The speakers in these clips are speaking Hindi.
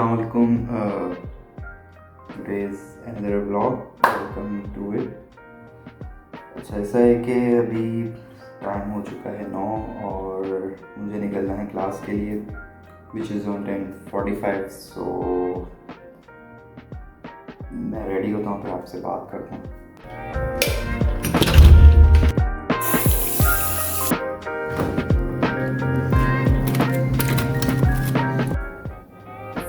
Assalamu alaikum. Today's another vlog. Welcome to it. अच्छा ऐसा है कि अभी टाइम हो चुका है 9 और मुझे निकलना है क्लास के लिए which is on 10:45. So मैं रेडी होता हूँ फिर आपसे बात करता हूँ.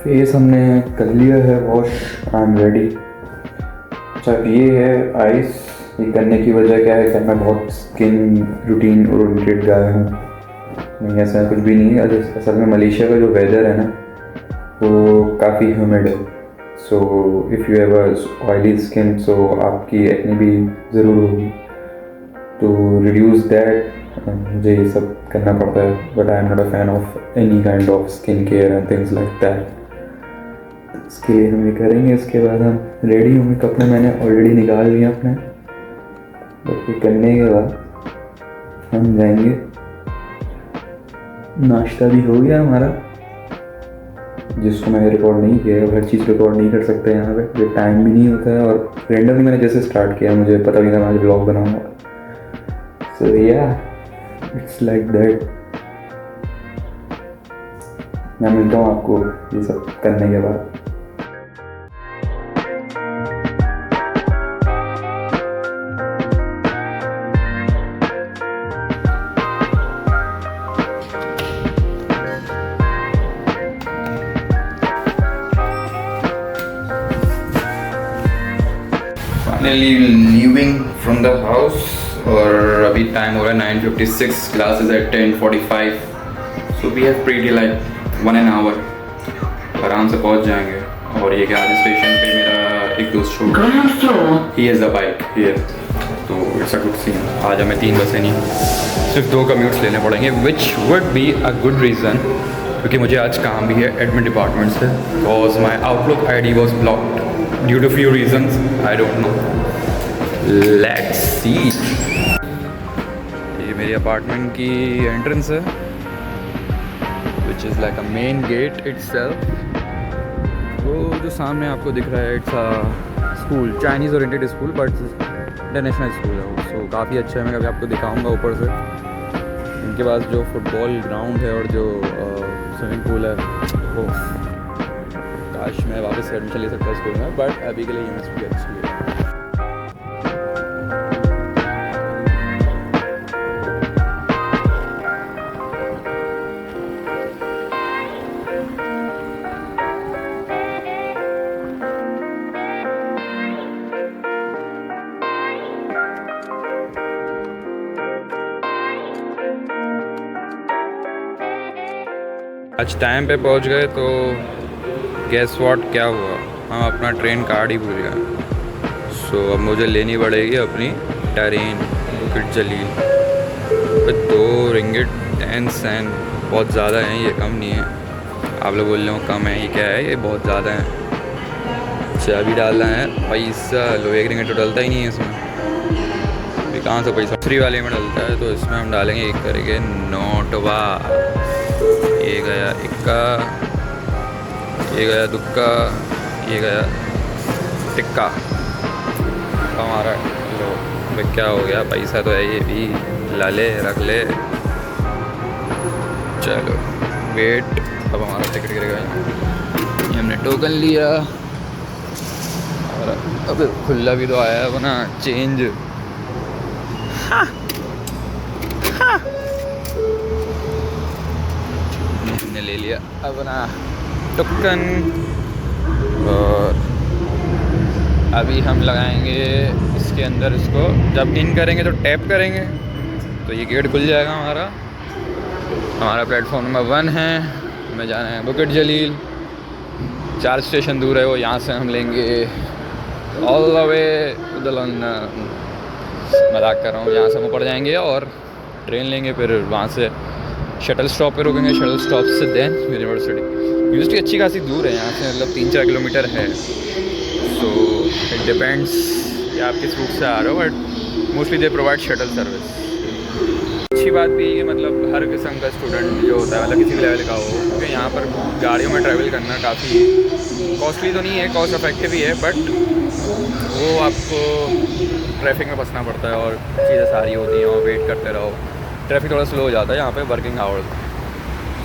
फेस हमने कर लिया है वॉश. I am ready. अच्छा ये है आइस. ये करने की वजह क्या है कि मैं बहुत स्किन रूटीन ओरिएंटेड गाय हूँ. नहीं ऐसा कुछ भी नहीं है. असल में मलेशिया का जो वेदर है ना वो काफ़ी ह्यूमिड है. So if you have a oily skin so आपकी एक्ने भी ज़रूर होगी. तो रिड्यूस दैट मुझे ये सब करना पड़ता है. But I am not a fan of any kind of skin care and things like that. इसके लिए हम ये करेंगे. इसके बाद हम रेडी होंगे. कपड़े मैंने ऑलरेडी निकाल लिए अपने. बट ये करने के बाद हम जाएंगे. नाश्ता भी हो गया हमारा जिसको मैंने रिकॉर्ड नहीं किया है. हर चीज़ रिकॉर्ड नहीं कर सकते यहाँ पे. टाइम भी नहीं होता है और रेंडमली मैंने जैसे स्टार्ट किया मुझे पता भी था मैं आज ब्लॉग बनाऊँगा. सो या इट्स लाइक दैट. मैं मिलता हूँ आपको ये सब करने के बाद. Finally leaving from the house और अभी टाइम हो रहा है 9:56. Class is at 10:45. So we have pretty like 1 hour. आराम से पहुंच जाएंगे. और ये क्या आज स्टेशन पे मेरा एक दोस्त छोड़ he is the bike here. तो इट्स अ गुड सीन. आज हमें 3 बसें नहीं सिर्फ 2 कम्यूट्स लेने पड़ेंगे which would be a good reason क्योंकि मुझे आज काम भी है एडमिन डिपार्टमेंट से. Because my outlook ID was blocked due to few reasons. I don't know. Let's see. ये मेरी अपार्टमेंट की एंट्रेंस है which is like a main gate itself. वो जो सामने आपको दिख रहा है it's a school. Chinese oriented school but international school है वो. सो काफ़ी अच्छा है. मैं कभी आपको दिखाऊंगा ऊपर से. इनके पास जो फुटबॉल ग्राउंड है और जो स्विमिंग पूल है वो काश मैं वापस एडमिशन ले सकता स्कूल में. बट अभी के लिए ये मस्ट बी अच्छी है. आज टाइम पे पहुंच गए तो गैस वॉट क्या हुआ. हम अपना ट्रेन कार्ड ही भूल गए. सो अब मुझे लेनी पड़ेगी अपनी ट्रेन बुकिट जलील. 2 रिंगिट 10 सेंट बहुत ज़्यादा हैं. ये कम नहीं है. आप लोग बोल रहे हो कम है. ये क्या है. ये बहुत ज़्यादा है. चाबी डालना है. पैसा लो 1 रिंगिट तो डलता ही नहीं है इसमें. अभी कहाँ से पैसा फ्री वाले में डलता है. तो इसमें हम डालेंगे एक करके नोटवा. ये गया इक्का. ये गया दुक्का. ये गया टिक्का. हमारा लो भाई क्या हो गया. पैसा तो है ये भी. ला ले रख ले. चलो वेट. अब हमारा टिकट गिरेगा. ये हमने टोकन लिया और अब खुला भी तो आया है ना चेंज. हमने ले लिया अपना टोकन और अभी हम लगाएंगे इसके अंदर. इसको जब इन करेंगे तो टैप करेंगे तो ये गेट खुल जाएगा हमारा. हमारा प्लेटफॉर्म नंबर 1 है. हमें जाना है बुकिट जलील. 4 स्टेशन दूर है वो. यहाँ से हम लेंगे all the way to the London. मजाक कर रहा हूँ. यहाँ से हम ऊपर जाएंगे और ट्रेन लेंगे. फिर वहाँ से शटल स्टॉप पे रुकेंगे. शटल स्टॉप से देन यूनिवर्सिटी अच्छी खासी दूर है यहाँ से. मतलब 3-4 किलोमीटर है. सो इट डिपेंड्स कि आप किस रूट से आ रहे हो. But mostly they provide shuttle service. अच्छी बात भी है कि मतलब हर किस्म का स्टूडेंट जो होता है मतलब किसी भी लेवल का हो, क्योंकि यहाँ पर गाड़ियों में ट्रैवल करना काफ़ी कॉस्टली तो नहीं है, कॉस्ट इफेक्टिव ही है, बट वो आपको ट्रैफिक में फंसना पड़ता है और चीज़ें सारी होती हैं और वेट करते रहो। ट्रैफिक थोड़ा स्लो हो जाता है यहाँ पे वर्किंग आवर्स।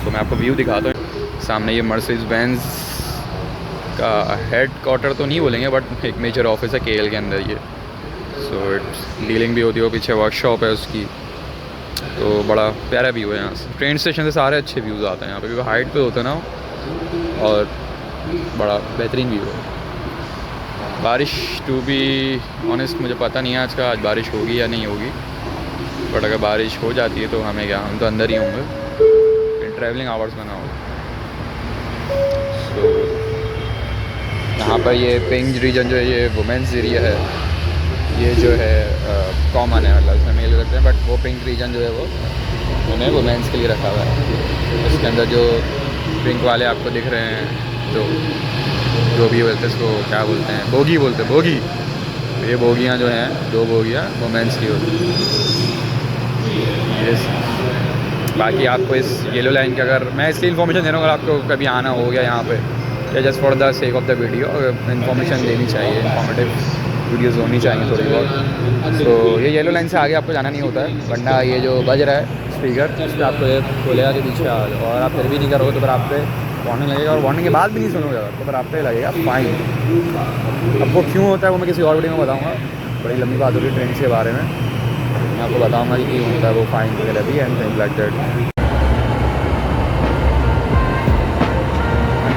तो मैं आपको व्यू दिखाता हूँ। सामने ये मर्सिडीज बेंज का हेड क्वार्टर तो नहीं बोलेंगे, बट एक मेजर ऑफिस है केएल के अंदर ये। सो इट्स डीलिंग भी होती है, पीछे वर्कशॉप है उसकी। तो बड़ा प्यारा व्यू है यहाँ से। ट्रेन स्टेशन से सारे अच्छे व्यूज़ आते हैं यहाँ पे, क्योंकि हाइट पे होते हैं ना, और बड़ा बेहतरीन व्यू है। बारिश टू बी ऑनेस्ट मुझे पता नहीं है आज बारिश होगी या नहीं होगी, बट अगर बारिश हो जाती है तो हमें क्या, हम तो अंदर ही होंगे, ट्रैवलिंग आवर्स में ना हो। सो यहाँ पर ये पिंक रीजन जो है ये वुमेंस एरिया है, ये जो है कॉमन है, मतलब इसमें मेल करते हैं, बट वो पिंक रीजन जो है वो उन्हें वुमेंस के लिए रखा हुआ है। इसके अंदर जो पिंक वाले आपको दिख रहे हैं, जो भी बोलते हैं इसको, क्या बोलते हैं, बोगी बोलते हैं, बोगी। ये बोगियाँ जो हैं, 2 बोगियाँ वुमेंस की होती हैं। बाकी आपको इस येलो लाइन का, अगर मैं इसकी इन्फॉर्मेशन दे रहा हूँ, अगर आपको कभी आना हो गया यहाँ पे, या just for the sake of the video information देनी चाहिए, इन्फॉर्मेटिव वीडियोज़ होनी चाहिए थोड़ी बहुत। तो ये येलो लाइन से आगे आपको जाना नहीं होता है, वरना ये जो बज रहा है स्पीकर, इस पर आपको ये बोलेगा कि पीछे आ जाओ, और आप फिर भी नहीं करोगे तो फिर आप पे वार्निंग लगेगा, और वार्निंग के बाद भी नहीं सुनोगे अगर, तो फिर आप पे लगेगा फाइन। अब वो क्यों होता है वो मैं किसी और वीडियो में बताऊँगा, बड़ी लंबी बात होगी ट्रेन के बारे में, मैं आपको बताऊँगा कि क्यों होता है वो फाइन वगैरह भी, and things like that.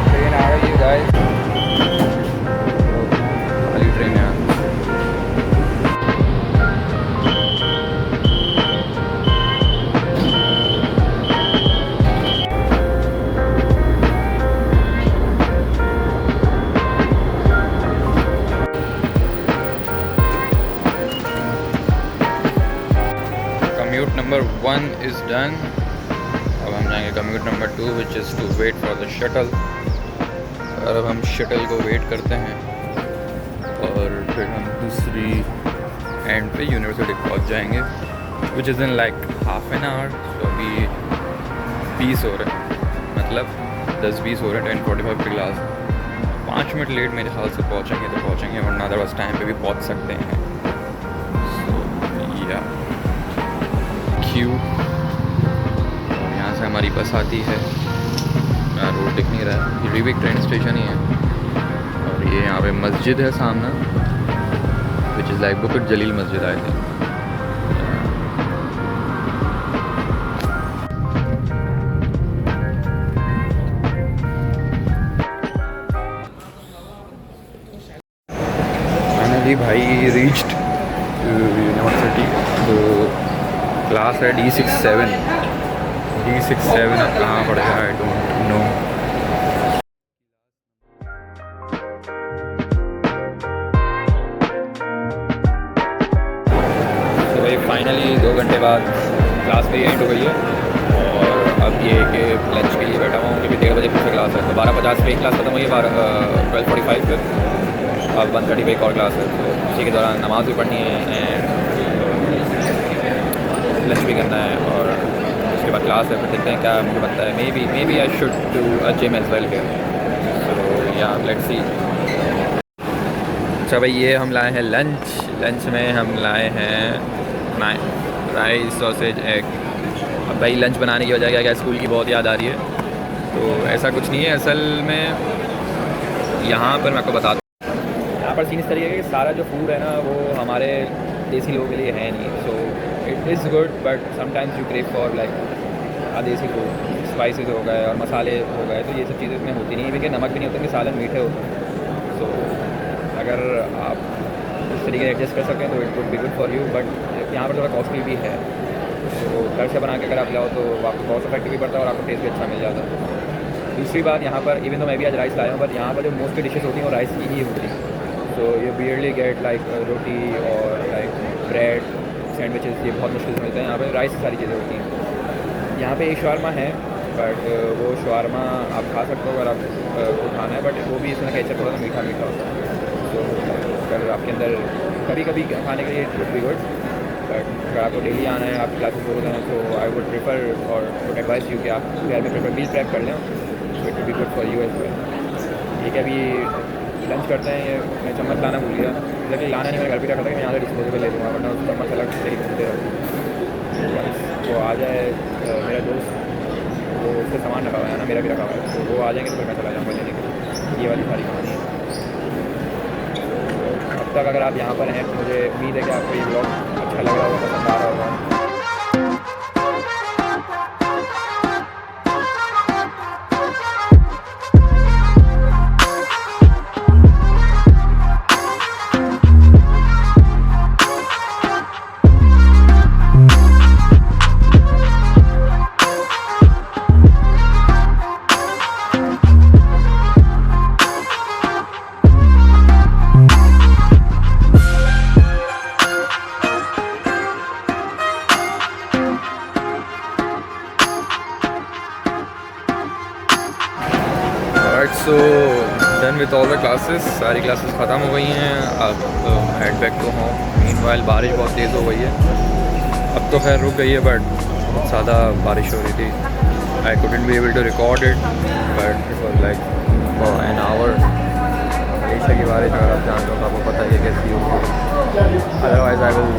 Train आ रही है गाइस, खाली ट्रेन है। Commute number 1 is done. अब हम जाएंगे commute number 2, which is to wait for the shuttle. और अब हम शटल को वेट करते हैं, और फिर हम दूसरी एंड पे यूनिवर्सिटी पहुंच जाएंगे, which is in like half an hour. तो अभी 20 हो रहे हैं, मतलब 10-20 हो रहे हैं, 10:45 की क्लास। 5 मिनट लेट मेरे ख्याल से पहुँचेंगे तो पहुँचेंगे, वरना अदरवाइज टाइम पे भी पहुँच सकते हैं। या क्यू, यहाँ से हमारी बस आती है, रोड दिख नहीं रहा है, ये रीविक ट्रेन स्टेशन ही है। और ये यहाँ पे मस्जिद है सामने, विच इज़ लाइक बुकिट जलील मस्जिद आई थिंक। फाइनली भाई रीच्ड यूनिवर्सिटी। तो क्लास है D67। अब कहाँ पड़ गया, आई डोंट नो। तो भाई फाइनली 2 घंटे बाद क्लास भी एंड हो गई है, और अब ये कि लंच के लिए बैठा हुआ हूँ, क्योंकि 1:30 बजे फिर से क्लास है। तो 12:50 पे क्लास खत्म हुई है, 12:45 पे। अब 1:30 पे एक और क्लास है, तो इसी के दौरान नमाज़ भी पढ़नी है एंड लंच भी करना है, और उसके बाद क्लास है। फिर देखते हैं क्या मुझे बनता है। Maybe I should do a gym as well here, so yeah let's सी। अच्छा भाई, ये हम लाए हैं लंच में हम लाए हैं राइस, सॉसेज, एग। अब भाई लंच बनाने की वजह क्या स्कूल की बहुत याद आ रही है, तो ऐसा कुछ नहीं है असल में। यहाँ पर मैं आपको बताता हूँ, यहाँ पर सीन इस तरीके का सारा जो फूड है ना वो हमारे देसी लोगों के लिए है नहीं। So it is good, but sometimes you crave for like देसी फूड, स्पाइसेस हो गए और मसाले हो गए, तो ये सब चीज़ें इसमें होती नहीं है, क्योंकि नमक भी नहीं होता, कि सालन मीठे होते हैं। सो अगर आप इस तरीके से एडजस्ट कर सकें तो it would be good for you, but यहाँ पर थोड़ा कॉस्टली भी है। तो घर से बना के अगर आप लाओ तो आपको कॉस्ट इफेक्टिव भी पड़ता है और आपको टेस्ट भी अच्छा मिल जाता है। दूसरी बात, यहाँ पर इवन तो मैं भी आज राइस लाया हूँ, बट यहाँ पर जो मोस्टली डिशेज़ होती हैं वो राइस की ही होती हैं। So you barely get like roti और लाइक ब्रेड, सैंडविचेस, ये बहुत मुश्किल से मिलते हैं। यहाँ पर राइस की सारी चीज़ें होती हैं। यहाँ पे एक शवारमा है, बट वो शवारमा आप खा सकते हो अगर आपको खाना है, बट वो भी इसमें केचप थोड़ा सा मीठा मीठा होता है। तो अगर आपके अंदर कभी कभी खाने के लिए it would be good, but अगर आपको डेली आना है, आप क्लासेस रोज हैं, तो I would prefer or would advise you कि आप घर में प्रेफर मील प्रेप कर लें, so it will be good for you as well. ठीक है, अभी लंच करते हैं। ये मैं चम्मच लाना भूल गया, लेकिन लाना नहीं, मेरे घर भी रखा था कि मैं यहाँ से डिस्पोजेबल ले लूँगा, वरना उस चम्मच अलग से दे रहा। तो आ जाए मेरा दोस्त, वो उससे सामान रखा हुआ है ना, मेरा भी रखा हुआ है, तो वो आ जाएंगे तो फिर मैं चला जाऊँगा लेने के लिए। ये वाली सारी कहानी है। अब तक अगर आप यहाँ पर हैं तो मुझे उम्मीद है कि आपको ये ब्लॉग अच्छा लग रहा होगा, पसंद आ रहा होगा। So done with all the classes, सारी क्लासेस ख़त्म हो गई हैं। अब head back to home. Meanwhile बारिश बहुत तेज़ हो गई है, अब तो खैर रुक गई है, बट बहुत ज़्यादा बारिश हो रही थी। I couldn't be able to record it, but it was like for an hour. हमेशा की बारिश अगर आप जानते हो, आपको पता है कैसी होगी। Otherwise I will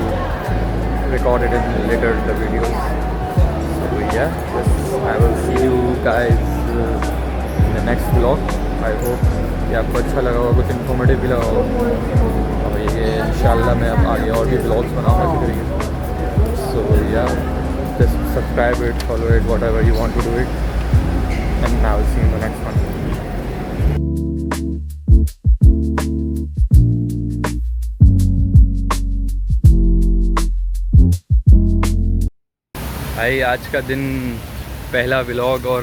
record it in later the videos. So yeah I will see you guys the next blog. I hope कि आपको अच्छा लगा होगा, कुछ इन्फॉर्मेटिव भी लगा होगा, और ये इंशाल्लाह मैं अब आगे और भी ब्लॉग्स बनाऊँगा इसी तरीके। So yeah just subscribe it, follow it, whatever you want to do it, and I will see in the next one. भाई आज का दिन पहला व्लॉग, और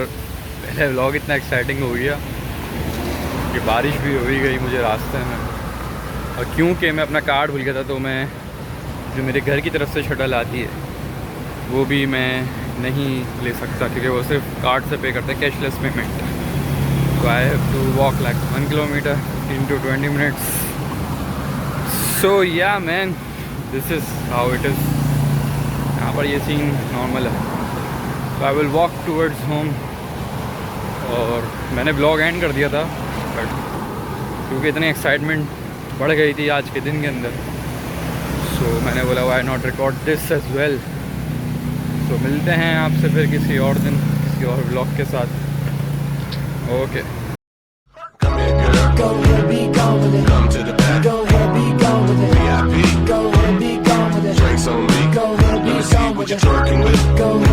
पहला व्लॉग इतना एक्साइटिंग हो गया कि बारिश भी हो ही गई मुझे रास्ते में। और क्योंकि मैं अपना कार्ड भूल गया था, तो मैं जो मेरे घर की तरफ से शटल आती है वो भी मैं नहीं ले सकता, क्योंकि वो सिर्फ कार्ड से पे करते हैं, कैशलेस पेमेंट। तो I have to walk like 1 kilometre in two 20 minutes. So yeah man, this is how it is. यहाँ पर ये सीन नॉर्मल है। तो I will walk towards home. और मैंने ब्लॉग एंड कर दिया था, बट क्योंकि इतनी एक्साइटमेंट बढ़ गई थी आज के दिन के अंदर, सो मैंने बोला why not record this as well. तो मिलते हैं आपसे फिर किसी और दिन, किसी और ब्लॉग के साथ। Okay. Go ahead, be gone with it. Come to the back. Go ahead, be gone with it. VIP. Go ahead, be gone with it. Drinks on me. Go ahead, be gone with it. Let me see what you're twerking with. Go ahead.